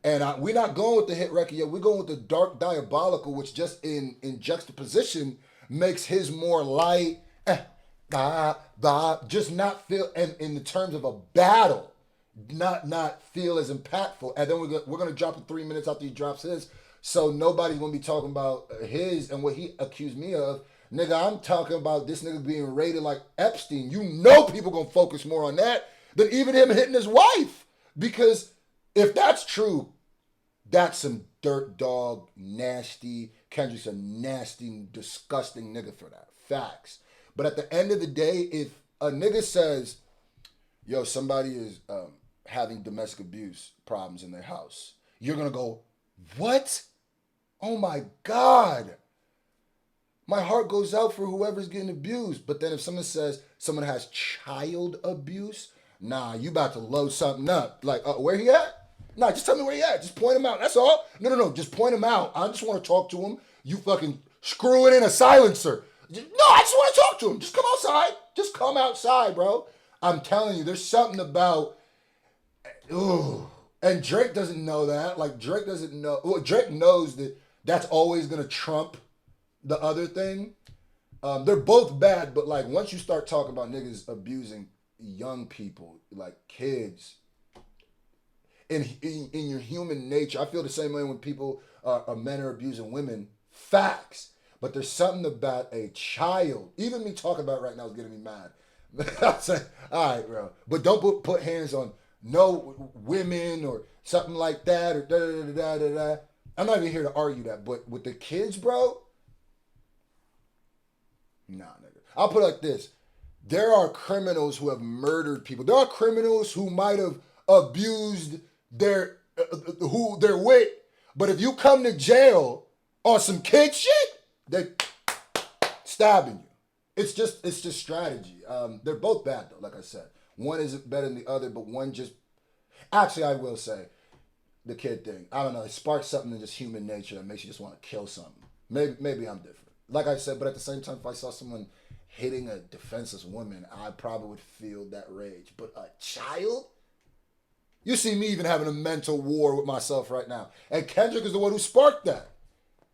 And we're not going with the hit record yet. We're going with the Dark Diabolical, which just in juxtaposition makes his more light, just not feel, and in the terms of a battle, not feel as impactful. And then we're gonna drop it 3 minutes after he drops his, so nobody's gonna be talking about his and what he accused me of. Nigga, I'm talking about this nigga being rated like Epstein. You know people gonna focus more on that than even him hitting his wife. Because if that's true, that's some dirt dog, nasty. Kendrick's a nasty, disgusting nigga for that. Facts. But at the end of the day, if a nigga says, yo, somebody is having domestic abuse problems in their house, you're going to go, what? Oh my God. My heart goes out for whoever's getting abused. But then if someone says someone has child abuse, nah, you about to load something up. Like, where he at? Nah, just tell me where he at. Just point him out. That's all. No. Just point him out. I just want to talk to him. You fucking screwing in a silencer. No, I just want to talk to him. Just come outside. Just come outside, bro. I'm telling you, there's something about, ooh. And Drake doesn't know that. Like, Drake doesn't know. Well, Drake knows that that's always going to trump the other thing. They're both bad, but like once you start talking about niggas abusing young people, like kids, in your human nature, I feel the same way when people men are abusing women. Facts. But there's something about a child. Even me talking about it right now is getting me mad. I'm saying, all right, bro. But don't put hands on no women or something like that or da-da-da-da-da-da. I'm not even here to argue that. But with the kids, bro, nah, nigga. I'll put it like this. There are criminals who have murdered people. There are criminals who might have abused their wit. But if you come to jail on some kid shit, they stabbing you. It's just strategy. They're both bad though, like I said. One isn't better than the other, but one just, actually I will say, the kid thing, I don't know, it sparks something in just human nature that makes you just want to kill something. Maybe I'm different. Like I said, but at the same time, if I saw someone hitting a defenseless woman, I probably would feel that rage. But a child? You see me even having a mental war with myself right now. And Kendrick is the one who sparked that.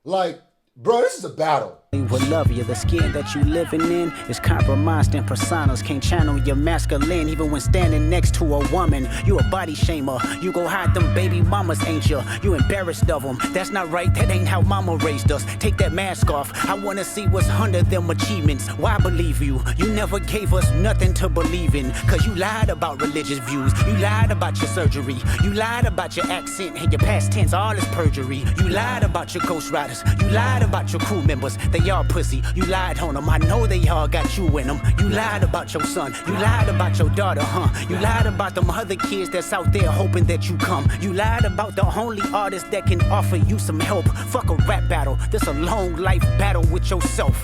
Like, bro, this is a battle. Will love you. The skin that you living in is compromised in personas. Can't channel your masculine even when standing next to a woman. You a body shamer. You go hide them baby mamas, ain't you? You embarrassed of them. That's not right. That ain't how mama raised us. Take that mask off. I wanna see what's under them achievements. Why believe you? You never gave us nothing to believe in. Cause you lied about religious views. You lied about your surgery. You lied about your accent and your past tense. All is perjury. You lied about your ghostwriters. You lied about your crew members. They y'all pussy. You lied on them. I know they all got you in them. You lied about your son. You lied about your daughter, huh? You lied about them other kids that's out there hoping that you come. You lied about the only artist that can offer you some help. Fuck a rap battle. This a long life battle with yourself.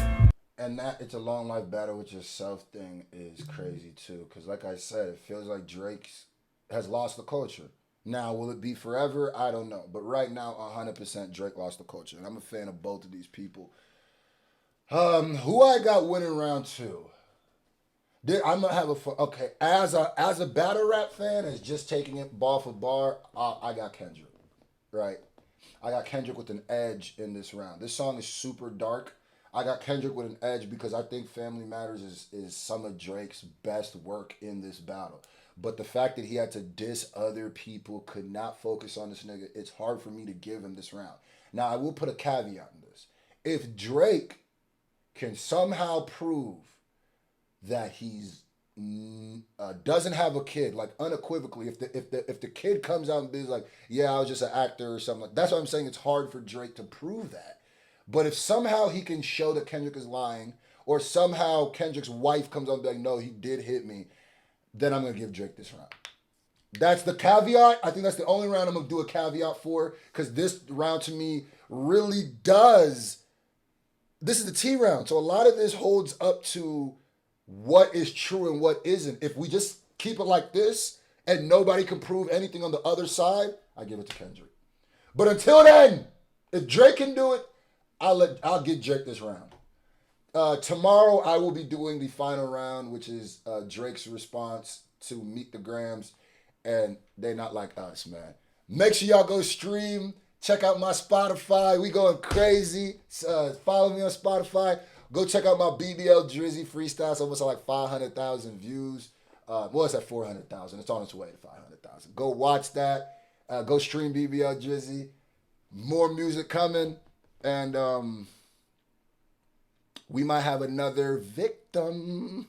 And that it's a long life battle with yourself thing is crazy too. Because like I said, it feels like Drake has lost the culture. Now, will it be forever? I don't know. But right now, 100% Drake lost the culture. And I'm a fan of both of these people. Who I got winning round two? I'm gonna have a fun. Okay, as a battle rap fan, as just taking it bar for bar, I got Kendrick, right? I got Kendrick with an edge in this round. This song is super dark. I got Kendrick with an edge because I think Family Matters is some of Drake's best work in this battle. But the fact that he had to diss other people, could not focus on this nigga, it's hard for me to give him this round. Now, I will put a caveat in this. If Drake can somehow prove that he's doesn't have a kid, like unequivocally, if the kid comes out and is like, yeah, I was just an actor or something, that's what I'm saying. It's hard for Drake to prove that. But if somehow he can show that Kendrick is lying, or somehow Kendrick's wife comes out and be like, no, he did hit me, then I'm gonna give Drake this round. That's the caveat. I think that's the only round I'm gonna do a caveat for, because this round to me really does. This is the T round, so a lot of this holds up to what is true and what isn't. If we just keep it like this and nobody can prove anything on the other side, I give it to Kendrick. But until then, if Drake can do it, I'll give Drake this round. Tomorrow I will be doing the final round, which is Drake's response to Meet the Grams, and they not like us, man. Make sure y'all go stream. Check out my Spotify. We going crazy. Follow me on Spotify. Go check out my BBL Drizzy freestyle. It's almost like 500,000 views. Well, it's at 400,000. It's on its way to 500,000. Go watch that. Go stream BBL Drizzy. More music coming. And we might have another victim.